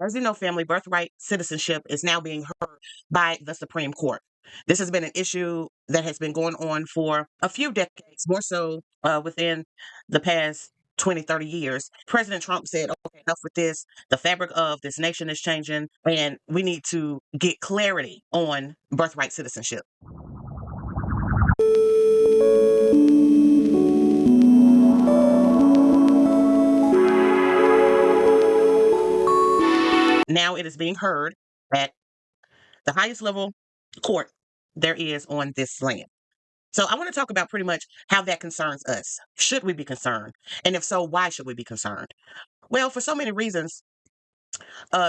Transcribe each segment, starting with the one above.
As you know, family, birthright citizenship is now being heard by the Supreme Court. This has been an issue that has been going on for a few decades, more so within the past 20, 30 years. President Trump said, okay, enough with this. The fabric of this nation is changing, and we need to get clarity on birthright citizenship. Now it is being heard at the highest level court there is on this land. So I want to talk about pretty much how that concerns us. Should we be concerned? And if so, why should we be concerned? Well, for so many reasons,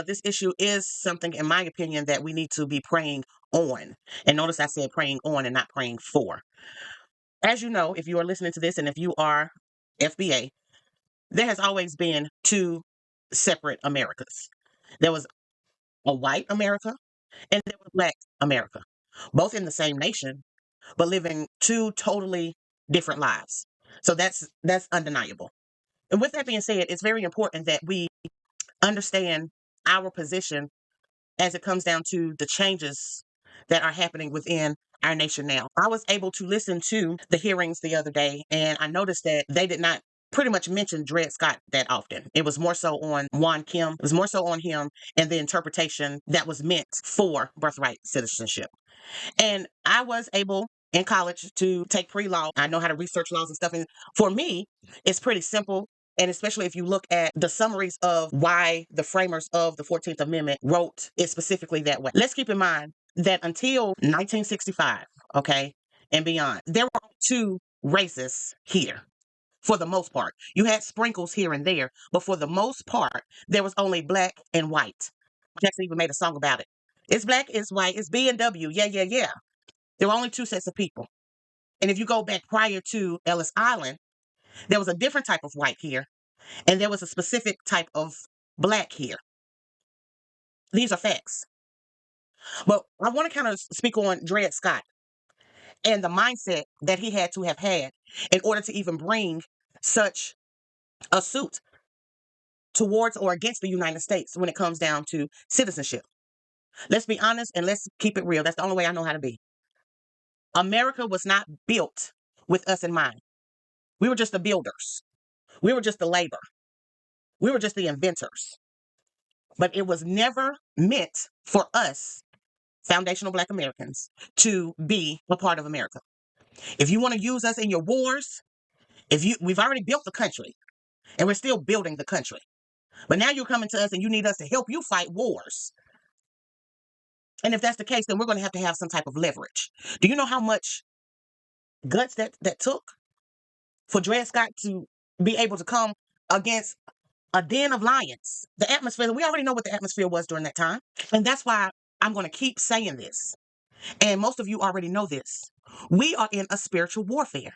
this issue is something, in my opinion, that we need to be praying on. And notice I said praying on and not praying for. As you know, if you are listening to this and if you are FBA, there has always been two separate Americas. There was a white America and there was black America, both in the same nation, but living two totally different lives. So that's undeniable. And with that being said, it's very important that we understand our position as it comes down to the changes that are happening within our nation now. I was able to listen to the hearings the other day, and I noticed that they did not pretty much mention Dred Scott that often. It was more so on Juan Kim. It was more so on him and the interpretation that was meant for birthright citizenship. And I was able in college to take pre-law. I know how to research laws and stuff. And for me, it's pretty simple. And especially if you look at the summaries of why the framers of the 14th Amendment wrote it specifically that way. Let's keep in mind that until 1965, okay, and beyond, there were two races here. For the most part, you had sprinkles here and there, but for the most part, there was only black and white. Jackson even made a song about it. It's black, it's white, it's B and W. Yeah, yeah, yeah. There were only two sets of people. And if you go back prior to Ellis Island, there was a different type of white here, and there was a specific type of black here. These are facts. But I want to kind of speak on Dred Scott and the mindset that he had to have had in order to even bring such a suit towards or against the United States when it comes down to citizenship. Let's be honest and let's keep it real. That's the only way I know how to be. America was not built with us in mind. We were just the builders. We were just the labor. We were just the inventors. But it was never meant for us, foundational Black Americans, to be a part of America. If you want to use us in your wars, we've already built the country and we're still building the country. But now you're coming to us and you need us to help you fight wars. And if that's the case, then we're going to have some type of leverage. Do you know how much guts that took for Dred Scott to be able to come against a den of lions? The atmosphere, we already know what the atmosphere was during that time. And that's why I'm going to keep saying this. And most of you already know this. We are in a spiritual warfare.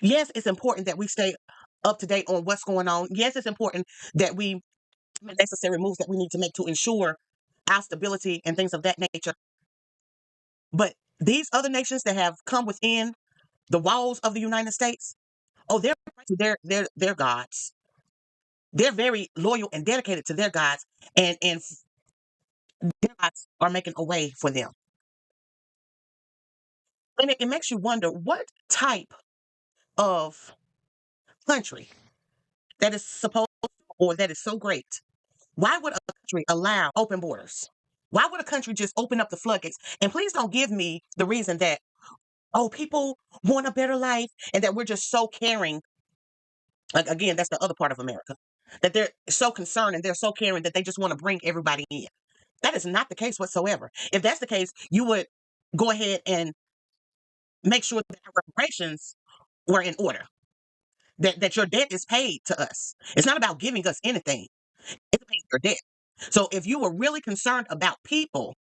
Yes, it's important that we stay up to date on what's going on. Yes, it's important that we make necessary moves that we need to make to ensure our stability and things of that nature. But these other nations that have come within the walls of the United States, oh, they're to their gods. They're very loyal and dedicated to their gods, and their gods are making a way for them. And it makes you wonder what type of country that is supposed or that is so great. Why would a country allow open borders? Why would a country just open up the floodgates? And please don't give me the reason that, oh, people want a better life and that we're just so caring. Like, again, that's the other part of America, that they're so concerned and they're so caring that they just want to bring everybody in. That is not the case whatsoever. If that's the case, you would go ahead and make sure that our reparations were in order, that your debt is paid to us. It's not about giving us anything. It's paying your debt. So if you were really concerned about people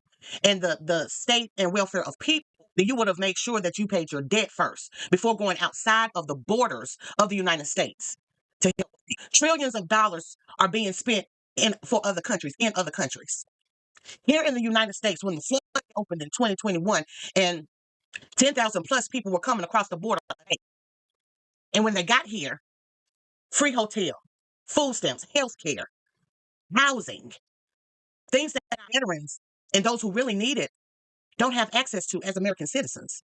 and the state and welfare of people, then you would have made sure that you paid your debt first before going outside of the borders of the United States to help. Trillions of dollars are being spent for other countries, in other countries. Here in the United States, when the flood opened in 2021 and 10,000 plus people were coming across the border, and when they got here, free hotel, food stamps, health care, housing, things that our veterans and those who really need it don't have access to as American citizens.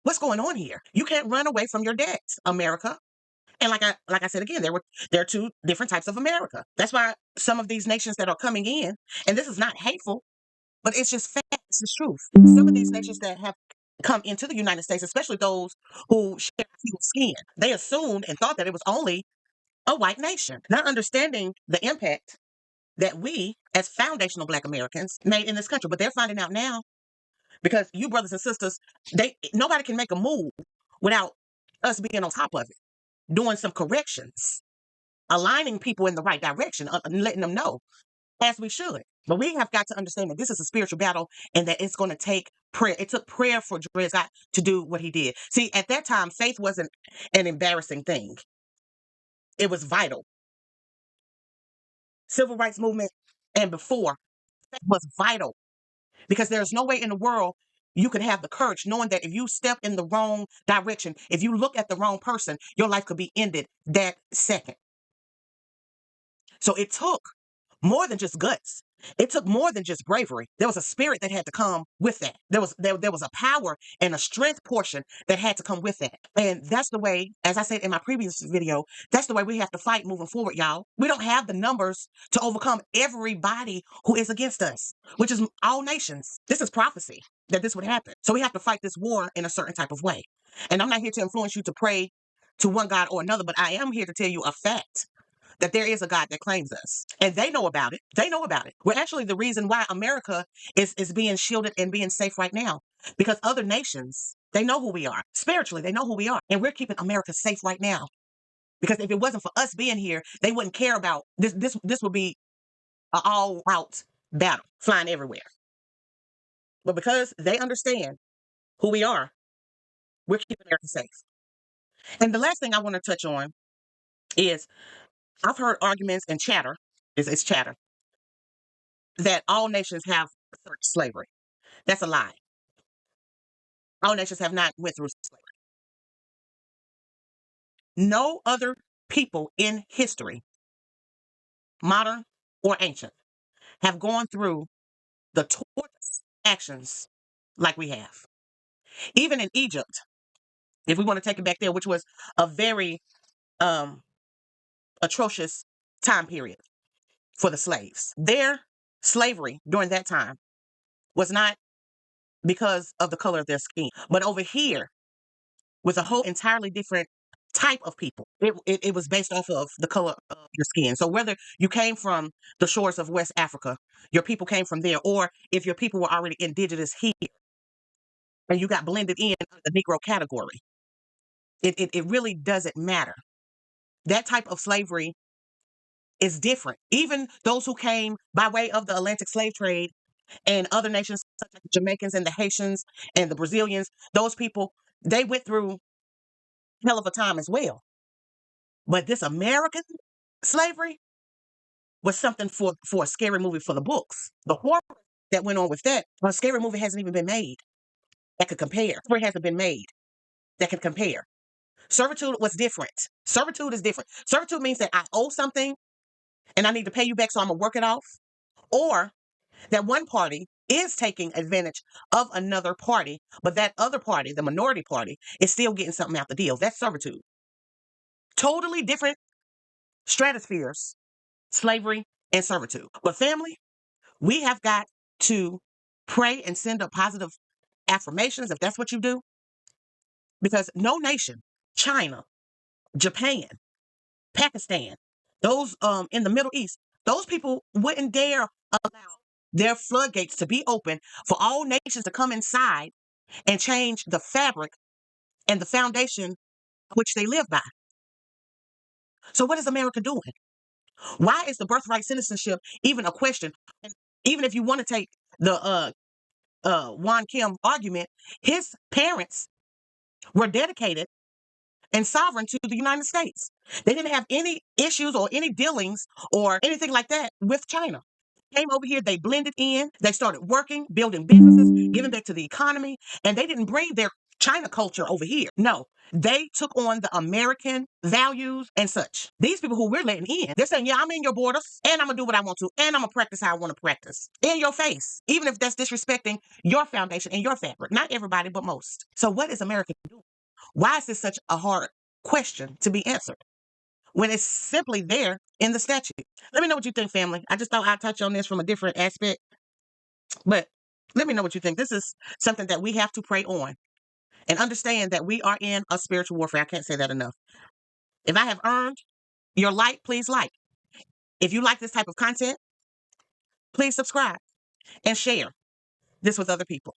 What's going on here? You can't run away from your debts, America. And like I said again, there are two different types of America. That's why some of these nations that are coming in, and this is not hateful, but it's just fact, it's the truth. Some of these nations that have come into the United States, especially those who share human skin, they assumed and thought that it was only a white nation, not understanding the impact that we, as foundational Black Americans, made in this country. But they're finding out now because you brothers and sisters, nobody can make a move without us being on top of it, doing some corrections, aligning people in the right direction, and letting them know as we should. But we have got to understand that this is a spiritual battle and that it's going to take prayer. It took prayer for Dre Scott to do what he did. See, at that time, faith wasn't an embarrassing thing. It was vital. Civil rights movement and before, faith was vital because there's no way in the world you could have the courage knowing that if you step in the wrong direction, if you look at the wrong person, your life could be ended that second. So it took more than just guts. It took more than just bravery. There was a spirit that had to come with that. There was a power and a strength portion that had to come with that. And that's the way, as I said in my previous video, that's the way we have to fight moving forward, y'all. We don't have the numbers to overcome everybody who is against us, which is all nations. This is prophecy that this would happen. So we have to fight this war in a certain type of way. And I'm not here to influence you to pray to one God or another, but I am here to tell you a fact that there is a God that claims us. And they know about it. They know about it. We're actually the reason why America is being shielded and being safe right now. Because other nations, they know who we are. Spiritually, they know who we are. And we're keeping America safe right now. Because if it wasn't for us being here, they wouldn't care about this. This would be an all-out battle, flying everywhere. But because they understand who we are, we're keeping America safe. And the last thing I want to touch on is I've heard arguments and chatter, it's chatter, that all nations have slavery. That's a lie. All nations have not went through slavery. No other people in history, modern or ancient, have gone through the torturous actions like we have. Even in Egypt, if we want to take it back there, which was a very um, atrocious time period for the slaves. Their slavery during that time was not because of the color of their skin, but over here, with a whole entirely different type of people. It was based off of the color of your skin. So whether you came from the shores of West Africa, your people came from there, or if your people were already indigenous here and you got blended in the Negro category, it really doesn't matter. That type of slavery is different. Even those who came by way of the Atlantic slave trade and other nations, such as the Jamaicans and the Haitians and the Brazilians, those people, they went through hell of a time as well. But this American slavery was something for a scary movie for the books. The horror that went on with that, a scary movie hasn't even been made that could compare. It hasn't been made that can compare. Servitude was different. Servitude is different. Servitude means that I owe something and I need to pay you back, so I'm going to work it off. Or that one party is taking advantage of another party, but that other party, the minority party, is still getting something out the deal. That's servitude. Totally different stratospheres, slavery and servitude. But family, we have got to pray and send up positive affirmations if that's what you do. Because no nation, China, Japan, Pakistan, those in the Middle East, those people wouldn't dare allow their floodgates to be open for all nations to come inside and change the fabric and the foundation which they live by. So what is America doing? Why is the birthright citizenship even a question? And even if you want to take the Juan Kim argument, his parents were dedicated and sovereign to the United States. They didn't have any issues or any dealings or anything like that with China. Came over here, they blended in, they started working, building businesses, giving back to the economy, and they didn't bring their China culture over here. No, they took on the American values and such. These people who we're letting in, they're saying, yeah, I'm in your borders and I'm going to do what I want to and I'm going to practice how I want to practice in your face, even if that's disrespecting your foundation and your fabric. Not everybody, but most. So what is America doing? Why is this such a hard question to be answered when it's simply there in the statute? Let me know what you think, family. I just thought I'd touch on this from a different aspect, but let me know what you think. This is something that we have to pray on and understand that we are in a spiritual warfare. I can't say that enough. If I have earned your like, please like. If you like this type of content, please subscribe and share this with other people.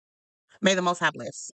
May the Most High bless.